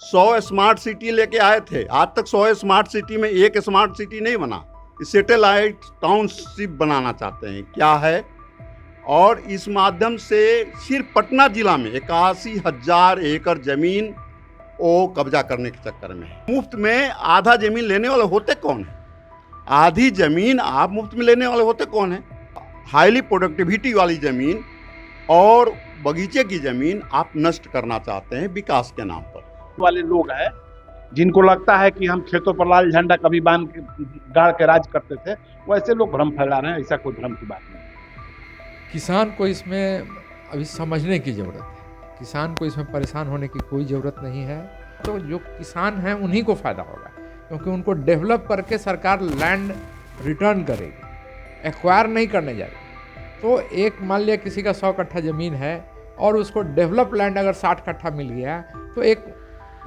100 smart city लेके आए थे, आज तक 100 स्मार्ट सिटी में एक स्मार्ट सिटी नहीं बना। सैटेलाइट टाउनशिप बनाना चाहते हैं, क्या है। और इस माध्यम से सिर्फ पटना जिला में 81,000 एकड़ जमीन वो कब्जा करने के चक्कर में है। मुफ्त में आधा जमीन लेने वाले होते कौन है? आधी जमीन आप मुफ्त में लेने वाले होते कौन है? हाईली प्रोडक्टिविटी वाली जमीन और बगीचे की जमीन आप नष्ट करना चाहते हैं विकास के नाम पर। वाले लोग हैं जिनको लगता है कि हम खेतों पर लाल झंडा कभी बांध के गाड़ के राज करते थे, वैसे लोग भ्रम फैला रहे हैं। ऐसा कोई भ्रम की बात नहीं। किसान को इसमें अभी समझने की ज़रूरत है। किसान को इसमें परेशान होने की कोई ज़रूरत नहीं है। तो जो किसान हैं उन्हीं को फ़ायदा होगा, क्योंकि उनको डेवलप करके सरकार लैंड रिटर्न करेगी, एक्वायर नहीं करने जाएगी। तो एक मान लिया किसी का 100 कट्ठा ज़मीन है और उसको डेवलप लैंड अगर 60 कट्ठा मिल गया तो एक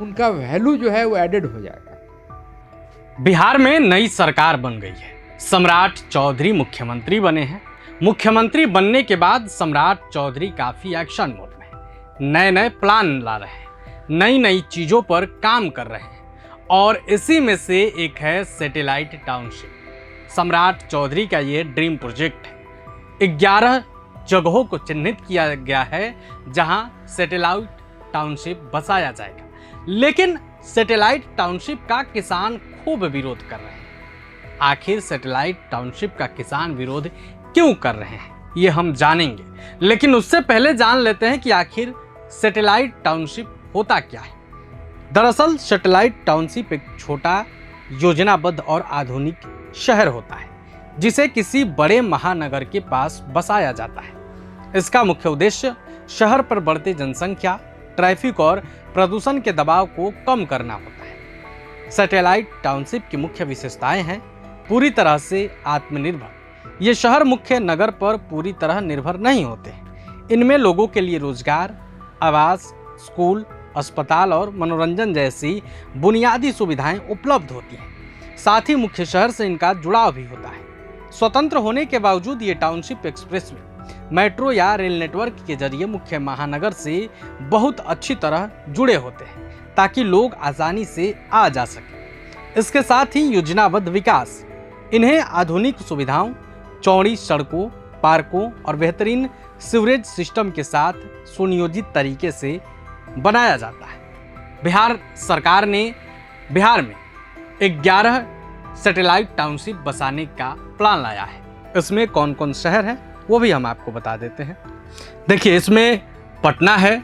उनका वैल्यू जो है वो एडेड हो जाएगा। बिहार में नई सरकार बन गई है। सम्राट चौधरी मुख्यमंत्री बने हैं। मुख्यमंत्री बनने के बाद सम्राट चौधरी काफ़ी एक्शन मोड में हैं। नए नए प्लान ला रहे हैं, नई नई चीज़ों पर काम कर रहे हैं और इसी में से एक है सैटेलाइट टाउनशिप। सम्राट चौधरी का ये ड्रीम प्रोजेक्ट है। 11 जगहों को चिन्हित किया गया है जहां सैटेलाइट टाउनशिप बसाया जाएगा, लेकिन सैटेलाइट टाउनशिप का किसान खूब विरोध कर रहे हैं। आखिर सैटेलाइट टाउनशिप का किसान विरोध क्यों कर रहे हैं ये हम जानेंगे, लेकिन उससे पहले जान लेते हैं कि आखिर सैटेलाइट टाउनशिप होता क्या है। दरअसल सैटेलाइट टाउनशिप एक छोटा योजनाबद्ध और आधुनिक शहर होता है जिसे किसी बड़े महानगर के पास बसाया जाता है। इसका मुख्य उद्देश्य शहर पर बढ़ती जनसंख्या, ट्रैफिक और प्रदूषण के दबाव को कम करना होता है। सैटेलाइट टाउनशिप की मुख्य विशेषताएं हैं पूरी तरह से आत्मनिर्भर। ये शहर मुख्य नगर पर पूरी तरह निर्भर नहीं होते। इनमें लोगों के लिए रोजगार, आवास, स्कूल, अस्पताल और मनोरंजन जैसी बुनियादी सुविधाएं उपलब्ध होती हैं। साथ ही मुख्य शहर से इनका जुड़ाव भी होता है। स्वतंत्र होने के बावजूद ये टाउनशिप एक्सप्रेस में मेट्रो या रेल नेटवर्क के जरिए मुख्य महानगर से बहुत अच्छी तरह जुड़े होते हैं ताकि लोग आसानी से आ जा सकें। इसके साथ ही योजनाबद्ध विकास, इन्हें आधुनिक सुविधाओं, चौड़ी सड़कों, पार्कों और बेहतरीन सीवरेज सिस्टम के साथ सुनियोजित तरीके से बनाया जाता है। बिहार सरकार ने बिहार में 11 सैटेलाइट टाउनशिप बसाने का प्लान लाया है। इसमें कौन कौन शहर है वो भी हम आपको बता देते हैं। देखिए, इसमें पटना है,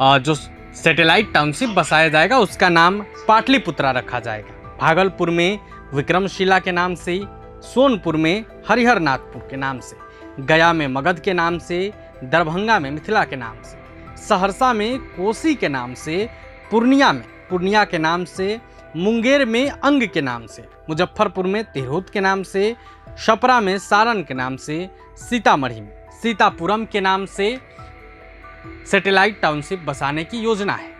जो सैटेलाइट टाउनशिप बसाया जाएगा उसका नाम पाटलिपुत्रा रखा जाएगा। भागलपुर में विक्रमशिला के नाम से, सोनपुर में हरिहरनाथपुर के नाम से, गया में मगध के नाम से, दरभंगा में मिथिला के नाम से, सहरसा में कोसी के नाम से, पूर्णिया में पूर्णिया के नाम से, मुंगेर में अंग के नाम से, मुजफ्फरपुर में तिरहुत के नाम से, छपरा में सारण के नाम से, सीतामढ़ी में सीतापुरम के नाम से सैटेलाइट टाउनशिप बसाने की योजना है।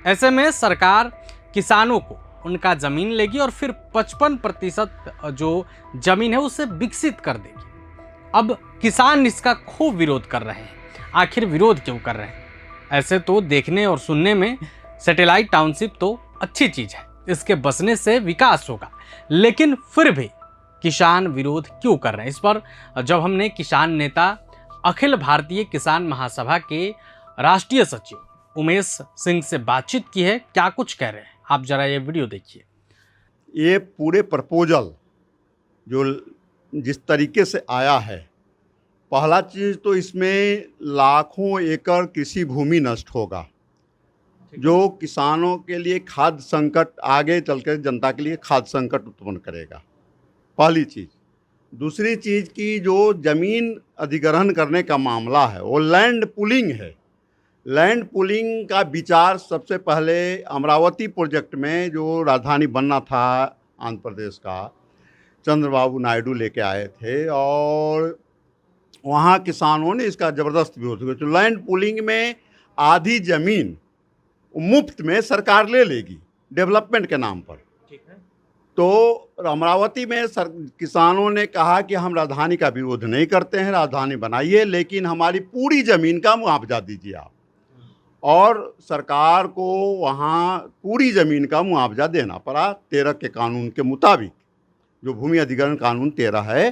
ऐसे में सरकार किसानों को उनका ज़मीन लेगी और फिर 55% जो ज़मीन है उसे विकसित कर देगी। अब किसान इसका खूब विरोध कर रहे हैं। आखिर विरोध क्यों कर रहे हैं? ऐसे तो देखने और सुनने में सैटेलाइट टाउनशिप तो अच्छी चीज़ है, इसके बसने से विकास होगा, लेकिन फिर भी किसान विरोध क्यों कर रहे हैं? इस पर जब हमने किसान नेता अखिल भारतीय किसान महासभा के राष्ट्रीय सचिव उमेश सिंह से बातचीत की है, क्या कुछ कह रहे हैं आप जरा ये वीडियो देखिए। ये पूरे प्रपोजल जो जिस तरीके से आया है, पहला चीज़ तो इसमें लाखों एकड़ कृषि भूमि नष्ट होगा, जो किसानों के लिए खाद्य संकट, आगे चलकर जनता के लिए खाद्य संकट उत्पन्न करेगा, पहली चीज़। दूसरी चीज़ की जो ज़मीन अधिग्रहण करने का मामला है वो लैंड पुलिंग है। लैंड पुलिंग का विचार सबसे पहले अमरावती प्रोजेक्ट में जो राजधानी बनना था आंध्र प्रदेश का, चंद्रबाबू नायडू लेके आए थे और वहाँ किसानों ने इसका ज़बरदस्त विरोध किया। तो लैंड पुलिंग में आधी ज़मीन मुफ्त में सरकार ले लेगी डेवलपमेंट के नाम पर। ठीक है। तो अमरावती में किसानों ने कहा कि हम राजधानी का विरोध नहीं करते हैं, राजधानी बनाइए, लेकिन हमारी पूरी ज़मीन का मुआवजा दीजिए आप। और सरकार को वहाँ पूरी ज़मीन का मुआवजा देना पड़ा 13 के कानून के मुताबिक। जो भूमि अधिग्रहण कानून 13 है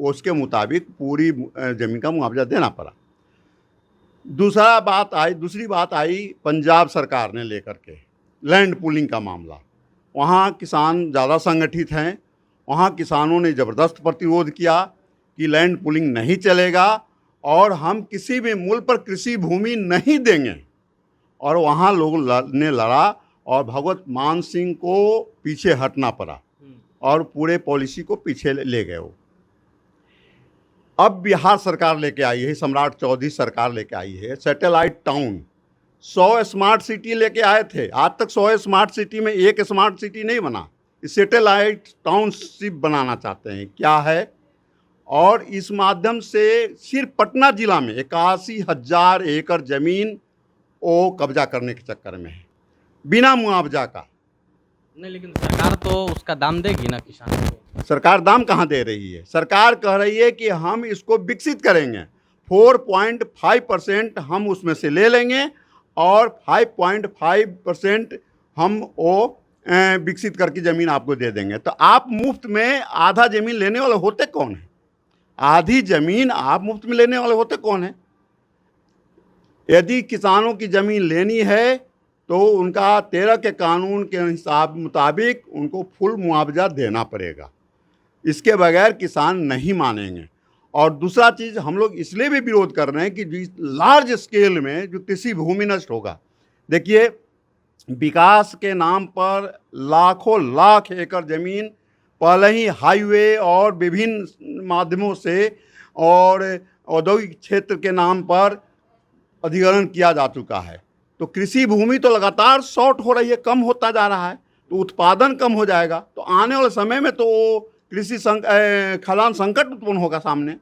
उसके मुताबिक पूरी ज़मीन का मुआवजा देना पड़ा। दूसरी बात आई पंजाब सरकार ने लेकर के लैंड पूलिंग का मामला। वहाँ किसान ज़्यादा संगठित हैं, वहाँ किसानों ने ज़बरदस्त प्रतिरोध किया कि लैंड पूलिंग नहीं चलेगा और हम किसी भी मूल्य पर कृषि भूमि नहीं देंगे। और वहाँ लोग ने लड़ा और भगवत मान सिंह को पीछे हटना पड़ा और पूरे पॉलिसी को पीछे ले गए वो। अब बिहार सरकार लेके आई है, सम्राट चौधरी सरकार लेके आई है सैटेलाइट टाउन। 100 स्मार्ट सिटी लेके आए थे, आज तक 100 स्मार्ट सिटी में एक स्मार्ट सिटी नहीं बना। सैटेलाइट टाउनशिप बनाना चाहते हैं, क्या है? और इस माध्यम से सिर्फ पटना जिला में 81,000 एकड़ ज़मीन वो कब्जा करने के चक्कर में है बिना मुआवजा का। नहीं, लेकिन सरकार तो उसका दाम देगी ना किसानों को। सरकार दाम कहाँ दे रही है? सरकार कह रही है कि हम इसको विकसित करेंगे, 4.5% हम उसमें से ले लेंगे और 5.5% हम वो विकसित करके ज़मीन आपको दे देंगे। तो आप मुफ्त में आधा ज़मीन लेने वाले होते कौन हैं? आधी ज़मीन आप मुफ्त में लेने वाले होते कौन हैं? यदि किसानों की ज़मीन लेनी है तो उनका 13 के कानून के हिसाब मुताबिक उनको फुल मुआवजा देना पड़ेगा। इसके बगैर किसान नहीं मानेंगे। और दूसरा चीज़ हम लोग इसलिए भी विरोध कर रहे हैं कि जिस लार्ज स्केल में जो कृषि भूमि नष्ट होगा, देखिए विकास के नाम पर लाखों लाख एकड़ ज़मीन पहले ही हाईवे और विभिन्न माध्यमों से और औद्योगिक क्षेत्र के नाम पर अधिग्रहण किया जा चुका है। तो कृषि भूमि तो लगातार शॉर्ट हो रही है, कम होता जा रहा है, तो उत्पादन कम हो जाएगा। तो आने वाले समय में तो कृषि खदान संकट उत्पन्न होगा सामने।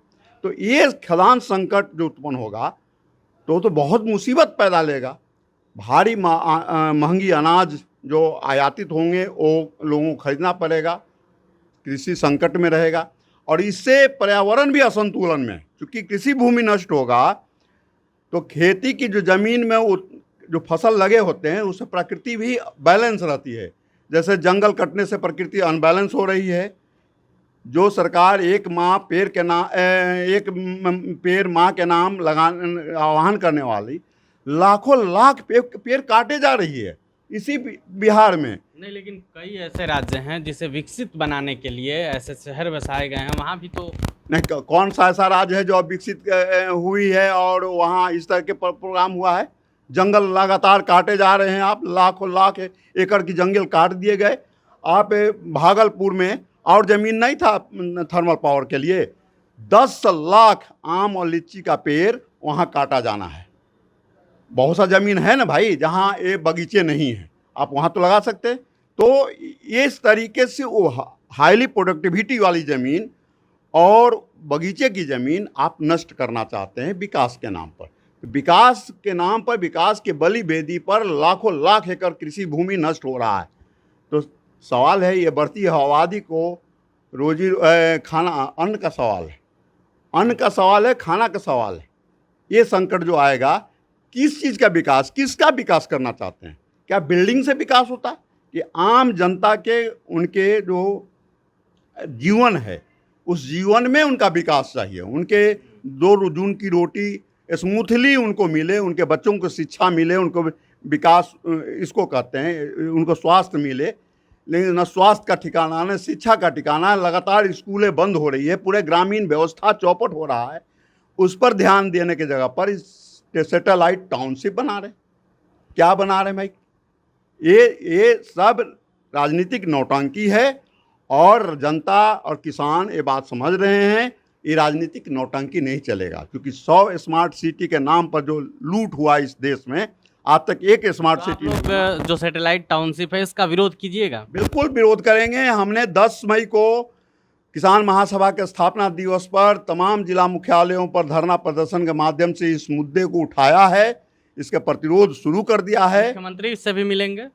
तो ये खदान संकट जो उत्पन्न होगा तो बहुत मुसीबत पैदा लेगा। भारी महंगी अनाज जो आयातित होंगे वो लोगों को खरीदना पड़ेगा, कृषि संकट में रहेगा। और इससे पर्यावरण भी असंतुलन में, क्योंकि कृषि भूमि नष्ट होगा तो खेती की जो ज़मीन में वो जो फसल लगे होते हैं उससे प्रकृति भी बैलेंस रहती है। जैसे जंगल कटने से प्रकृति अनबैलेंस हो रही है। जो सरकार एक पेड़ माँ के नाम आह्वान करने वाली लाखों लाख पेड़ काटे जा रही है इसी बिहार में। नहीं, लेकिन कई ऐसे राज्य हैं जिसे विकसित बनाने के लिए ऐसे शहर बसाए गए हैं, वहाँ भी तो नहीं। कौन सा ऐसा राज्य है जो अब विकसित हुई है और वहाँ इस तरह के प्रोग्राम हुआ है? जंगल लगातार काटे जा रहे हैं। आप लाखों लाख एकड़ की जंगल काट दिए गए। आप भागलपुर में और ज़मीन नहीं था थर्मल पावर के लिए, 10 लाख आम और लीची का पेड़ वहाँ काटा जाना है। बहुत सा ज़मीन है ना भाई जहाँ ये बगीचे नहीं हैं, आप वहाँ तो लगा सकते। तो इस तरीके से वो हाईली प्रोडक्टिविटी वाली ज़मीन और बगीचे की ज़मीन आप नष्ट करना चाहते हैं विकास के नाम पर। विकास के नाम पर, विकास के बलि बेदी पर लाखों लाख एकड़ कृषि भूमि नष्ट हो रहा है। तो सवाल है, ये बढ़ती आबादी को रोजी खाना अन्न का सवाल है, अन्न का सवाल है, खाना का सवाल है। ये संकट जो आएगा, किस चीज़ का विकास, किसका विकास करना चाहते हैं? क्या बिल्डिंग से विकास होता है कि आम जनता के उनके जो जीवन है उस जीवन में उनका विकास चाहिए? उनके 2 जून की रोटी स्मूथली उनको मिले, उनके बच्चों को शिक्षा मिले, उनको विकास इसको कहते हैं, उनको स्वास्थ्य मिले। लेकिन न स्वास्थ्य का ठिकाना, न शिक्षा का ठिकाना, लगातार स्कूलें बंद हो रही है, पूरे ग्रामीण व्यवस्था चौपट हो रहा है। उस पर ध्यान देने की जगह पर इस सैटेलाइट टाउनशिप बना रहे। क्या बना रहे भाई? ये सब राजनीतिक नौटंकी है और जनता और किसान ये बात समझ रहे हैं। ये राजनीतिक नौटंकी नहीं चलेगा, क्योंकि 100 स्मार्ट सिटी के नाम पर जो लूट हुआ इस देश में, आज तक एक स्मार्ट सिटी जो सैटेलाइट टाउनशिप है इसका विरोध कीजिएगा? बिल्कुल विरोध करेंगे। हमने 10 मई को किसान महासभा के स्थापना दिवस पर तमाम जिला मुख्यालयों पर धरना प्रदर्शन के माध्यम से इस मुद्दे को उठाया है, इसका प्रतिरोध शुरू कर दिया है। मुख्यमंत्री से भी मिलेंगे?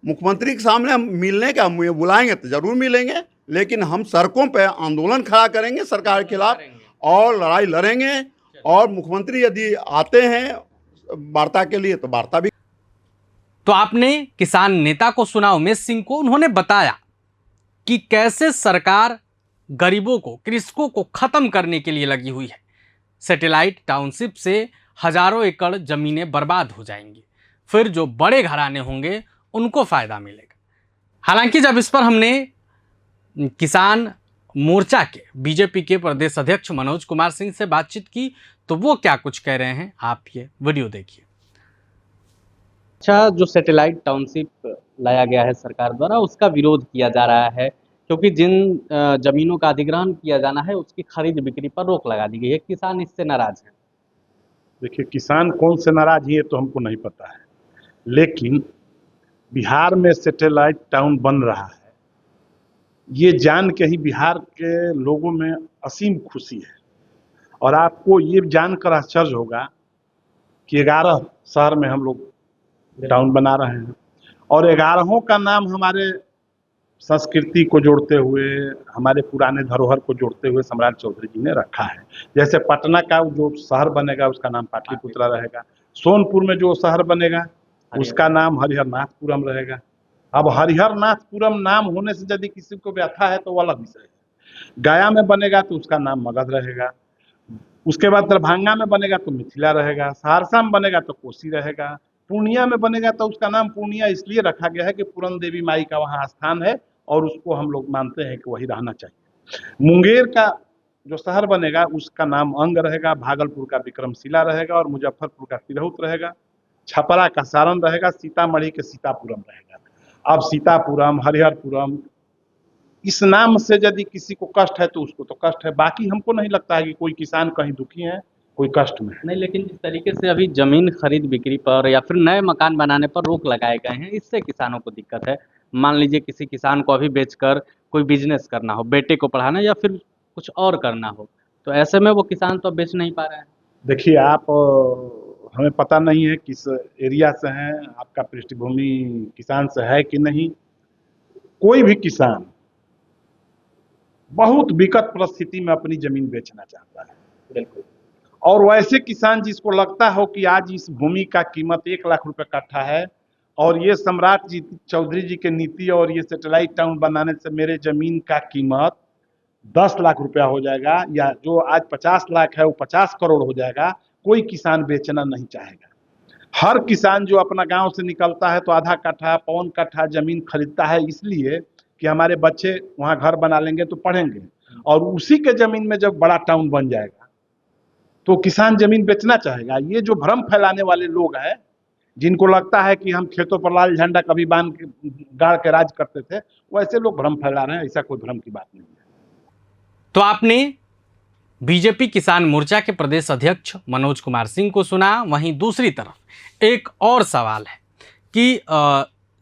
मुख्यमंत्री के सामने हम मिलने का बुलाएंगे तो जरूर मिलेंगे, लेकिन हम सड़कों पर आंदोलन खड़ा करेंगे सरकार के खिलाफ और लड़ाई लड़ेंगे। और मुख्यमंत्री यदि आते हैं वार्ता के लिए, तो वार्ता भी। तो आपने किसान नेता को सुना, उमेश सिंह को। उन्होंने बताया कि कैसे सरकार गरीबों को, कृषकों को खत्म करने के लिए लगी हुई है। सैटेलाइट टाउनशिप से हजारों एकड़ जमीनें बर्बाद हो जाएंगी, फिर जो बड़े घराने होंगे उनको फायदा मिलेगा। हालांकि जब इस पर हमने किसान मोर्चा के बीजेपी के प्रदेश अध्यक्ष मनोज कुमार सिंह से बातचीत की, तो वो क्या कुछ कह रहे हैं, आप ये वीडियो देखिए। अच्छा, जो सैटेलाइट टाउनशिप लाया गया है सरकार द्वारा, उसका विरोध किया जा रहा है क्योंकि जिन जमीनों का अधिग्रहण किया जाना है उसकी खरीद बिक्री पर रोक लगा दी गई है। किसान इससे नाराज हैं। देखिए, किसान कौन से नाराज है तो हमको नहीं पता है, लेकिन बिहार में सैटेलाइट टाउन बन रहा है, ये जान के ही बिहार के लोगों में असीम खुशी है। और आपको ये जानकर आश्चर्य होगा कि 11 शहर में हम लोग टाउन बना रहे हैं, और 11 का नाम हमारे संस्कृति को जोड़ते हुए, हमारे पुराने धरोहर को जोड़ते हुए सम्राट चौधरी जी ने रखा है। जैसे पटना का जो शहर बनेगा उसका नाम पाटलिपुत्रा रहेगा, सोनपुर में जो शहर बनेगा उसका नाम हरिहरनाथपुरम रहेगा। अब हरिहरनाथपुरम नाम होने से यदि किसी को व्यथा है तो वो अलग विषय है। गया में बनेगा तो उसका नाम मगध रहेगा, उसके बाद दरभंगा में बनेगा तो मिथिला रहेगा, सहरसा में बनेगा तो कोसी रहेगा, पूर्णिया में बनेगा तो उसका नाम पूर्णिया इसलिए रखा गया है कि पूरन देवी माई का वहाँ स्थान है और उसको हम लोग मानते हैं कि वही रहना चाहिए। मुंगेर का जो शहर बनेगा उसका नाम अंग रहेगा, भागलपुर का विक्रमशिला रहेगा और मुजफ्फरपुर का तिरहुत रहेगा, छपरा का सारण रहेगा, सीतामढ़ी के सीतापुरम रहेगा। अब सीतापुरम, हरिहरपुरम, इस नाम से यदि किसी को कष्ट है तो उसको तो कष्ट है, बाकी हमको नहीं लगता है कि कोई किसान कहीं दुखी है, कोई कष्ट में है। नहीं, लेकिन जिस तरीके से अभी जमीन खरीद बिक्री पर या फिर नए मकान बनाने पर रोक लगाए गए हैं, इससे किसानों को दिक्कत है। मान लीजिए किसी किसान को अभी बेचकर कोई बिजनेस करना हो, बेटे को पढ़ाना या फिर कुछ और करना हो, तो ऐसे में वो किसान तो बेच नहीं पा रहे हैं। देखिए, आप हमें पता नहीं है किस एरिया से हैं, आपका पृष्ठभूमि किसान से है कि नहीं। कोई भी किसान बहुत विकट परिस्थिति में अपनी जमीन बेचना चाहता है, बिल्कुल। और वैसे किसान जिसको लगता हो कि आज इस भूमि का कीमत 1 लाख रुपए कट्ठा है और ये सम्राट जी चौधरी जी के नीति और ये सैटेलाइट टाउन बनाने से मेरे जमीन का कीमत 10 लाख रुपया हो जाएगा, या जो आज 50 लाख है वो 50 करोड़ हो जाएगा, कोई किसान बेचना नहीं चाहेगा। हर किसान जो अपना गांव से निकलता है तो आधा कट्ठा, पौन कट्ठा जमीन खरीदता है, इसलिए कि हमारे बच्चे वहां घर बना लेंगे तो पढ़ेंगे, और उसी के जमीन में जब बड़ा टाउन बन जाएगा तो किसान जमीन बेचना चाहेगा। ये जो भ्रम फैलाने वाले लोग हैं, जिनको लगता है कि हम खेतों पर लाल झंडा कभी बांध के गाड़ के राज करते थे, वैसे लोग भ्रम फैला रहे हैं। ऐसा कोई भ्रम की बात नहीं है। तो आपने बीजेपी किसान मोर्चा के प्रदेश अध्यक्ष मनोज कुमार सिंह को सुना। वहीं दूसरी तरफ एक और सवाल है कि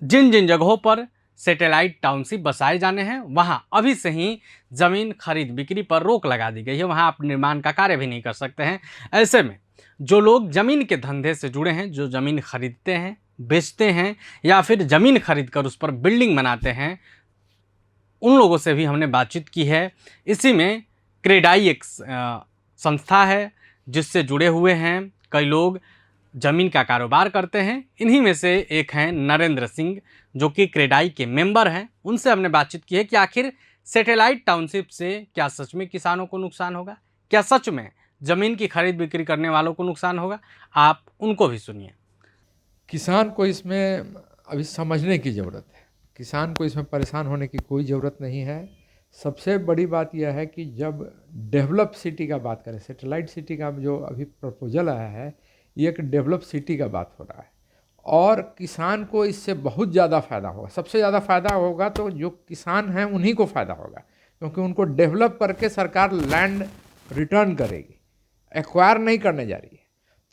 जिन जिन जगहों पर सैटेलाइट टाउनशिप बसाए जाने हैं वहां अभी से ही ज़मीन खरीद बिक्री पर रोक लगा दी गई है, वहां आप निर्माण का कार्य भी नहीं कर सकते हैं। ऐसे में जो लोग ज़मीन के धंधे से जुड़े हैं, जो ज़मीन खरीदते हैं, बेचते हैं या फिर ज़मीन खरीद कर उस पर बिल्डिंग बनाते हैं, उन लोगों से भी हमने बातचीत की है। इसी में क्रेडाई एक संस्था है जिससे जुड़े हुए हैं कई लोग, ज़मीन का कारोबार करते हैं। इन्हीं में से एक हैं नरेंद्र सिंह, जो कि क्रेडाई के मेंबर हैं। उनसे हमने बातचीत की है कि आखिर सैटेलाइट टाउनशिप से क्या सच में किसानों को नुकसान होगा, क्या सच में ज़मीन की खरीद बिक्री करने वालों को नुकसान होगा। आप उनको भी सुनिए। किसान को इसमें अभी समझने की ज़रूरत है, किसान को इसमें परेशान होने की कोई ज़रूरत नहीं है। सबसे बड़ी बात यह है कि जब डेवलप सिटी का बात करें, सैटेलाइट सिटी का जो अभी प्रपोजल आया है, ये एक डेवलप सिटी का बात हो रहा है और किसान को इससे बहुत ज़्यादा फ़ायदा होगा। सबसे ज़्यादा फ़ायदा होगा तो जो किसान हैं उन्हीं को फ़ायदा होगा, क्योंकि उनको डेवलप करके सरकार लैंड रिटर्न करेगी, एक्वायर नहीं करने जा रही है।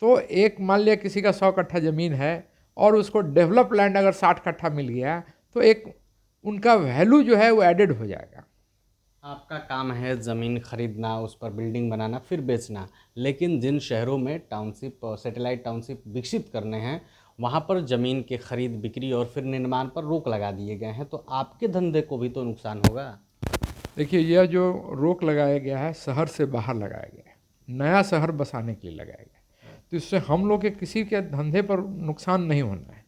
तो एक मान लिया किसी का 100 कट्ठा ज़मीन है और उसको डेवलप लैंड अगर 60 कट्ठा मिल गया तो एक उनका वैल्यू जो है वो एडेड हो जाएगा। आपका काम है ज़मीन खरीदना, उस पर बिल्डिंग बनाना, फिर बेचना, लेकिन जिन शहरों में टाउनशिप, सैटेलाइट टाउनशिप विकसित करने हैं, वहाँ पर ज़मीन के खरीद बिक्री और फिर निर्माण पर रोक लगा दिए गए हैं, तो आपके धंधे को भी तो नुकसान होगा। देखिए, यह जो रोक लगाया गया है शहर से बाहर लगाया गया है, नया शहर बसाने के लिए लगाया गया है। तो इससे हम लोग के किसी के धंधे पर नुकसान नहीं होना है।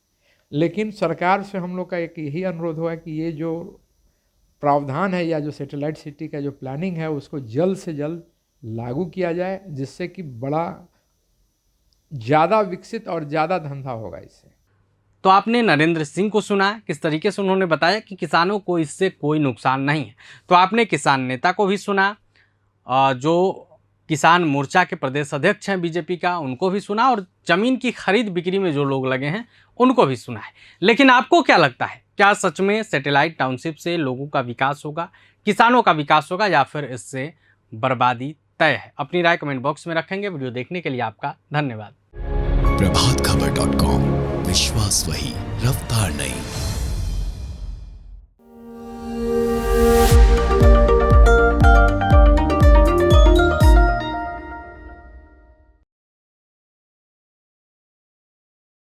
लेकिन सरकार से हम लोग का एक यही अनुरोध हुआ कि ये जो प्रावधान है या जो सैटेलाइट सिटी का जो प्लानिंग है उसको जल्द से जल्द लागू किया जाए, जिससे कि बड़ा ज़्यादा विकसित और ज़्यादा धंधा होगा इससे। तो आपने नरेंद्र सिंह को सुना किस तरीके से उन्होंने बताया कि किसानों को इससे कोई नुकसान नहीं है। तो आपने किसान नेता को भी सुना, जो किसान मोर्चा के प्रदेश अध्यक्ष हैं बीजेपी का, उनको भी सुना, और ज़मीन की खरीद बिक्री में जो लोग लगे हैं उनको भी सुना है। लेकिन आपको क्या लगता है, क्या सच में सैटेलाइट टाउनशिप से लोगों का विकास होगा, किसानों का विकास होगा, या फिर इससे बर्बादी तय है? अपनी राय कमेंट बॉक्स में रखेंगे। वीडियो देखने के लिए आपका धन्यवाद। प्रभातखबर.com, विश्वास वही, रफ्तार नहीं।